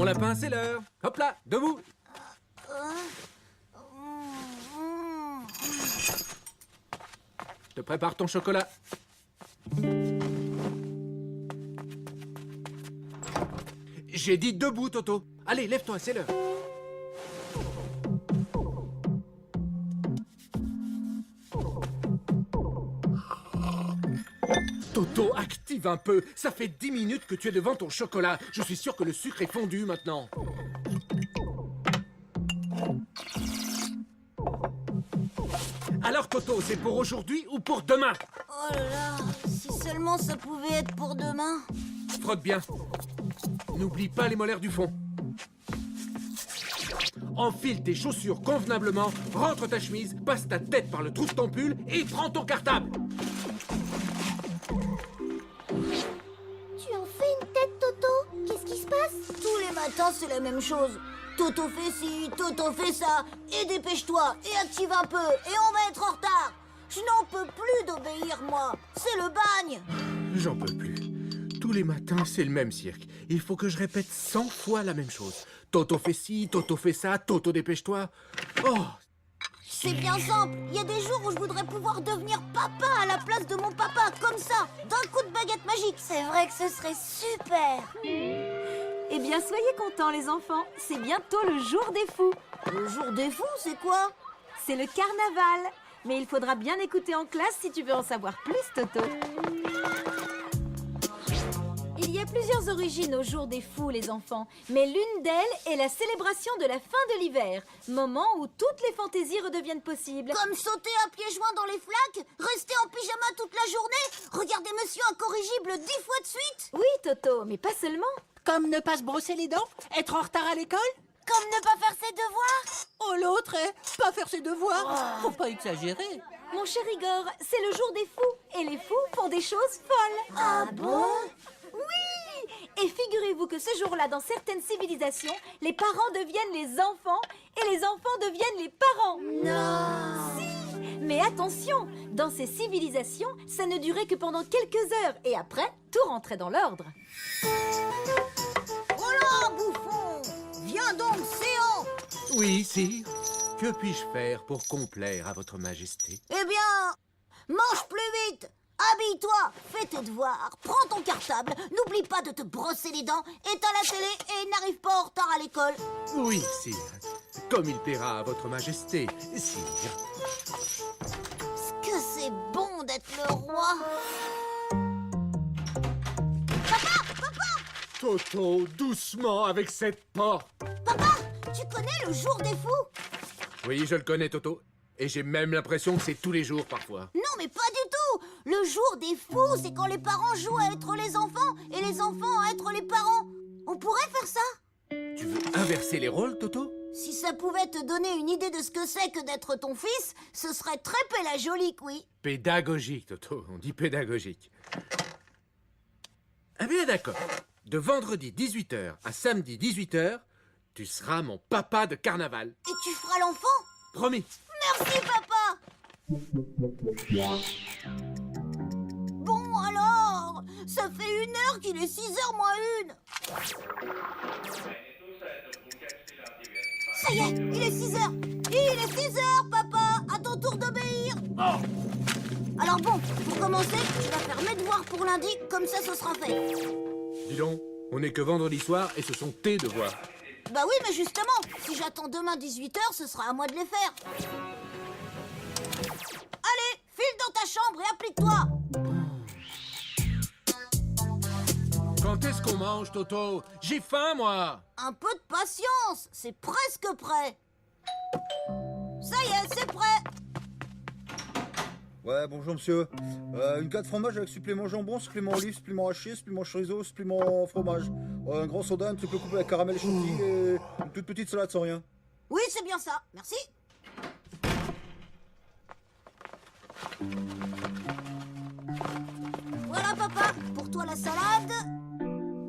mon lapin, c'est l'heure. Hop là, debout. Je te prépare ton chocolat. J'ai dit debout, Toto. Allez, lève-toi, c'est l'heure. Toto, active un peu. Ça fait 10 minutes que tu es devant ton chocolat. Je suis sûr que le sucre est fondu maintenant. Alors, Toto, c'est pour aujourd'hui ou pour demain? Oh là là, si seulement ça pouvait être pour demain. Frotte bien. N'oublie pas les molaires du fond. Enfile tes chaussures convenablement, rentre ta chemise, passe ta tête par le trou de ton pull et prends ton cartable. Tu en fais une tête, Toto? Qu'est-ce qui se passe? Tous les matins, c'est la même chose. Toto fait ci, Toto fait ça. Et dépêche-toi, et active un peu, et on va être en retard. Je n'en peux plus d'obéir, moi. C'est le bagne. J'en peux plus. Tous les matins, c'est le même cirque. Il faut que je répète 100 fois la même chose. Toto fait ci, Toto fait ça, Toto dépêche-toi. Oh, C'est bien simple. Il y a des jours où je voudrais pouvoir devenir papa à la place de mon papa, comme ça, d'un coup de baguette magique. C'est vrai que ce serait super. Eh bien, soyez contents, les enfants. C'est bientôt le jour des fous. Le jour des fous, c'est quoi? C'est le carnaval. Mais il faudra bien écouter en classe si tu veux en savoir plus, Toto. Il y a plusieurs origines au jour des fous, les enfants. Mais l'une d'elles est la célébration de la fin de l'hiver, moment où toutes les fantaisies redeviennent possibles. Comme sauter à pieds joints dans les flaques? Rester en pyjama toute la journée? Regarder Monsieur Incorrigible 10 fois de suite? Oui, Toto, mais pas seulement. Comme ne pas se brosser les dents? Être en retard à l'école? Comme ne pas faire ses devoirs? Oh, l'autre, pas faire ses devoirs? Faut pas exagérer. Mon cher Igor, c'est le jour des fous. Et les fous font des choses folles. Ah bon? Oui! Et figurez-vous que ce jour-là, dans certaines civilisations, les parents deviennent les enfants et les enfants deviennent les parents. Non! Si! Mais attention, dans ces civilisations, ça ne durait que pendant quelques heures et après, tout rentrait dans l'ordre. Voilà, bouffon! Viens donc, séant! oui, sire. Que puis-je faire pour complaire à votre majesté? Eh bien, mange plus vite! Habille-toi, fais tes devoirs, prends ton cartable, n'oublie pas de te brosser les dents, éteins la télé et n'arrive pas en retard à l'école. Oui, sire. Comme il plaira à votre majesté, sire. Est-ce que c'est bon d'être le roi? Toto, doucement avec cette porte. Papa, tu connais le jour des fous? Oui, je le connais, Toto. Et j'ai même l'impression que c'est tous les jours, parfois. Non, mais pas du tout! Le jour des fous, c'est quand les parents jouent à être les enfants et les enfants à être les parents. On pourrait faire ça? Tu veux inverser les rôles, Toto? Si ça pouvait te donner une idée de ce que c'est que d'être ton fils, ce serait très pédagogique, oui. Pédagogique, Toto. On dit pédagogique. Ah bien, d'accord. De vendredi 18h à samedi 18h, tu seras mon papa de carnaval. Et tu feras l'enfant? Promis. Merci, papa! Bon, alors, ça fait 1 heure qu'il est 6h moins 1. Ça y est, il est 6h. Il est 6h, papa. À ton tour d'obéir. Alors bon, pour commencer, je vais faire mes devoirs pour lundi, comme ça ce sera fait. Dis donc, on n'est que vendredi soir et ce sont tes devoirs. Bah oui, mais justement, si j'attends demain 18h, ce sera à moi de les faire. Allez, file dans ta chambre et applique-toi. Quand est-ce qu'on mange, Toto? J'ai faim, moi. Un peu de patience, c'est presque prêt. Ça y est, c'est prêt. Ouais, bonjour monsieur. Une carte fromage avec supplément jambon, supplément olive, supplément haché, supplément chorizo, supplément fromage. Un grand soda, un triple coupé avec caramel chantilly et une toute petite salade sans rien. Oui, c'est bien ça, merci. Voilà, papa, pour toi la salade.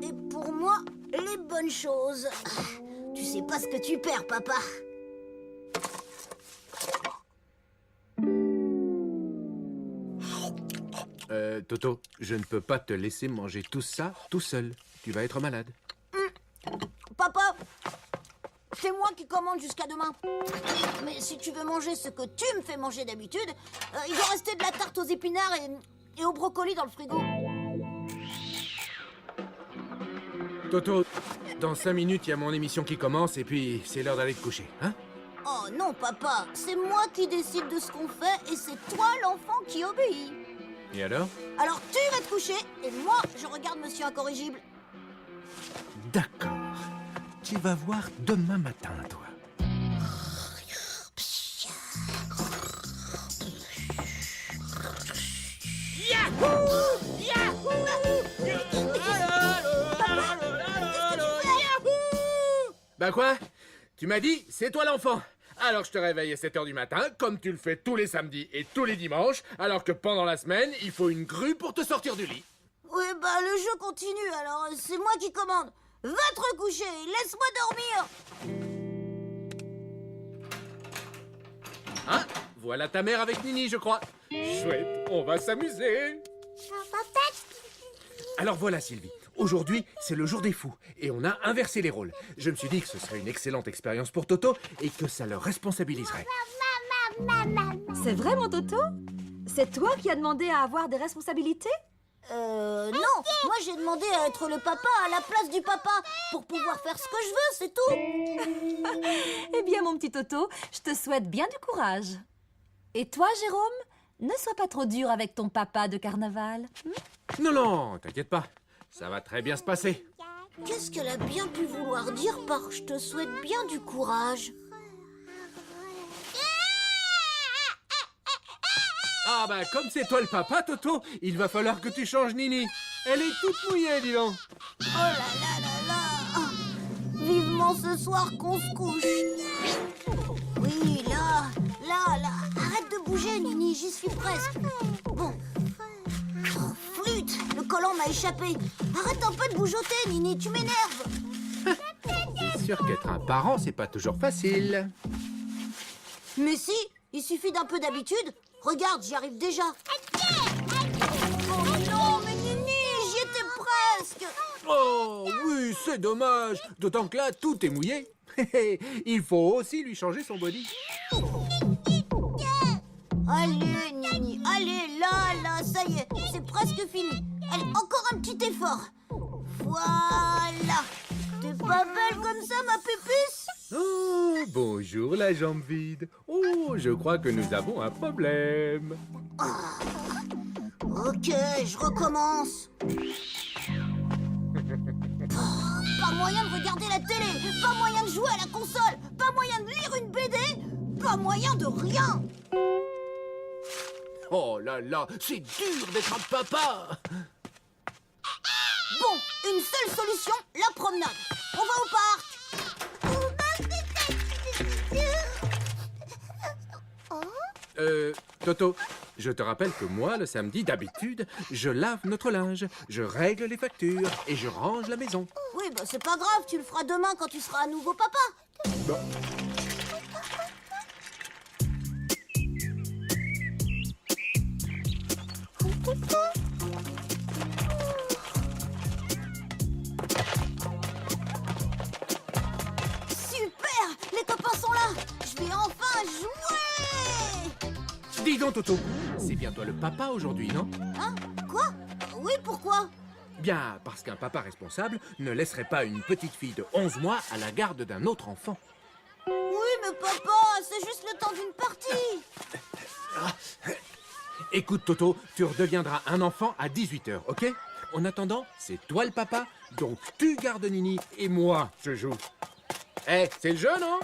Et pour moi, les bonnes choses. Tu sais pas ce que tu perds, papa. Toto, je ne peux pas te laisser manger tout ça tout seul. Tu vas être malade. Papa, c'est moi qui commande jusqu'à demain. Mais si tu veux manger ce que tu me fais manger d'habitude, il doit rester de la tarte aux épinards et au brocoli dans le frigo. Toto, dans 5 minutes, il y a mon émission qui commence et puis c'est l'heure d'aller te coucher, hein? Oh non, papa, c'est moi qui décide de ce qu'on fait et c'est toi l'enfant qui obéit. Et alors? Alors tu vas te coucher et moi je regarde Monsieur Incorrigible. D'accord. Tu vas voir demain matin, toi. Bah quoi? Tu m'as dit, c'est toi l'enfant. Alors je te réveille à 7h du matin, comme tu le fais tous les samedis et tous les dimanches, alors que pendant la semaine, il faut une grue pour te sortir du lit. Oui, bah le jeu continue, alors c'est moi qui commande. Va te recoucher, laisse-moi dormir. Ah, voilà ta mère avec Nini, je crois. Chouette, on va s'amuser. Alors voilà, Sylvie. Aujourd'hui, c'est le jour des fous et on a inversé les rôles. Je me suis dit que ce serait une excellente expérience pour Toto et que ça le responsabiliserait. C'est vrai, mon Toto? C'est toi qui as demandé à avoir des responsabilités? Non, moi j'ai demandé à être le papa à la place du papa pour pouvoir faire ce que je veux, c'est tout. Eh bien, mon petit Toto, je te souhaite bien du courage. Et toi, Jérôme, ne sois pas trop dur avec ton papa de carnaval. Non, non, t'inquiète pas. Ça va très bien se passer. Qu'est-ce qu'elle a bien pu vouloir dire par « je te souhaite bien du courage » ? Ah bah, comme c'est toi le papa, Toto, il va falloir que tu changes Nini. Elle est toute mouillée, dis donc. Oh là là là là. Vivement ce soir qu'on se couche. Oui, là. Arrête de bouger, Nini, j'y suis presque. Bon. Oh, flûte, le collant m'a échappé. Arrête un peu de bougeoter, Nini, tu m'énerves. C'est sûr qu'être un parent, c'est pas toujours facile. Mais si, il suffit d'un peu d'habitude. Regarde, j'y arrive déjà. Oh non, mais Nini, j'y étais presque. Oh, oui, c'est dommage. D'autant que là, tout est mouillé. Il faut aussi lui changer son body. Allez, Nini, allez, là, ça y est, c'est presque fini. Allez, encore un petit effort. Voilà. T'es pas belle comme ça, ma pupuce? Oh, bonjour la jambe vide. Oh, je crois que nous avons un problème. Ok, je recommence. Pas moyen de regarder la télé, pas moyen de jouer à la console, pas moyen de lire une BD, pas moyen de rien. Oh là là, c'est dur d'être un papa. Bon, une seule solution, la promenade. On va au parc. Toto, je te rappelle que moi, le samedi, d'habitude, je lave notre linge, je règle les factures et je range la maison. Oui, bah c'est pas grave, tu le feras demain quand tu seras à nouveau papa. Bon. Super, les copains sont là. Je vais enfin jouer. Dis donc, Toto, c'est bien toi le papa aujourd'hui, non? Hein? Quoi? Oui, pourquoi? Bien, parce qu'un papa responsable ne laisserait pas une petite fille de 11 mois à la garde d'un autre enfant. Oui, mais papa, c'est juste le temps d'une partie. Écoute, Toto, tu redeviendras un enfant à 18h, ok? En attendant, c'est toi le papa, donc tu gardes Nini et moi, je joue. Eh, c'est le jeu, non?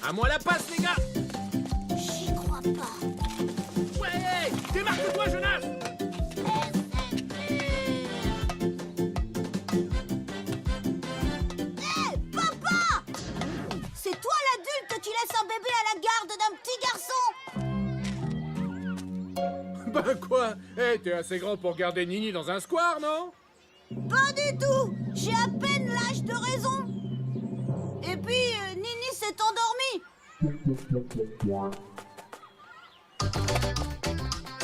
À moi la passe, les gars! J'y crois pas. Ouais! Démarque-toi, Jonas! Hé, papa! C'est toi l'adulte qui laisse un bébé à la garde d'un petit garçon. Ben quoi? Eh, t'es assez grand pour garder Nini dans un square, non? Pas du tout. J'ai à peine l'âge de raison. Et puis, Nini s'est endormie.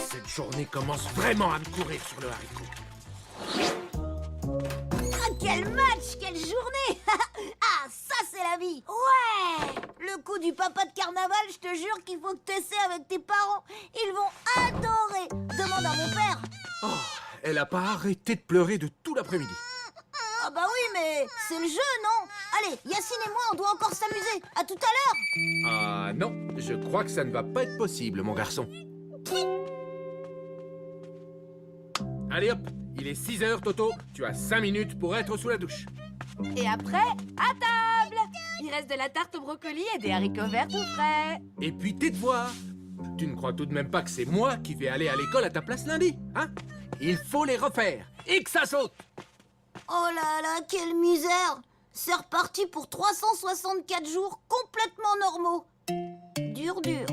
Cette journée commence vraiment à me courir sur le haricot. Ah, quelle quel match, quelle journée. Ah, ça c'est la vie. Ouais. Le coup du papa de carnaval, je te jure qu'il faut que tu essaies avec tes parents. Ils vont adorer. Demande à mon père. Oh, elle a pas arrêté de pleurer de tout l'après-midi. Ah bah oui, mais c'est le jeu, non? Allez, Yacine et moi, on doit encore s'amuser. À tout à l'heure. Ah non, je crois que ça ne va pas être possible, mon garçon. Allez hop, il est 6 heures, Toto. Tu as 5 minutes pour être sous la douche. Et après, à table. Il reste de la tarte au brocoli et des haricots verts tout frais. Et puis tes devoirs. Tu ne crois tout de même pas que c'est moi qui vais aller à l'école à ta place lundi, hein? Il faut les refaire, et que ça saute. Oh là là, quelle misère. C'est reparti pour 364 jours complètement normaux. Dur, dur.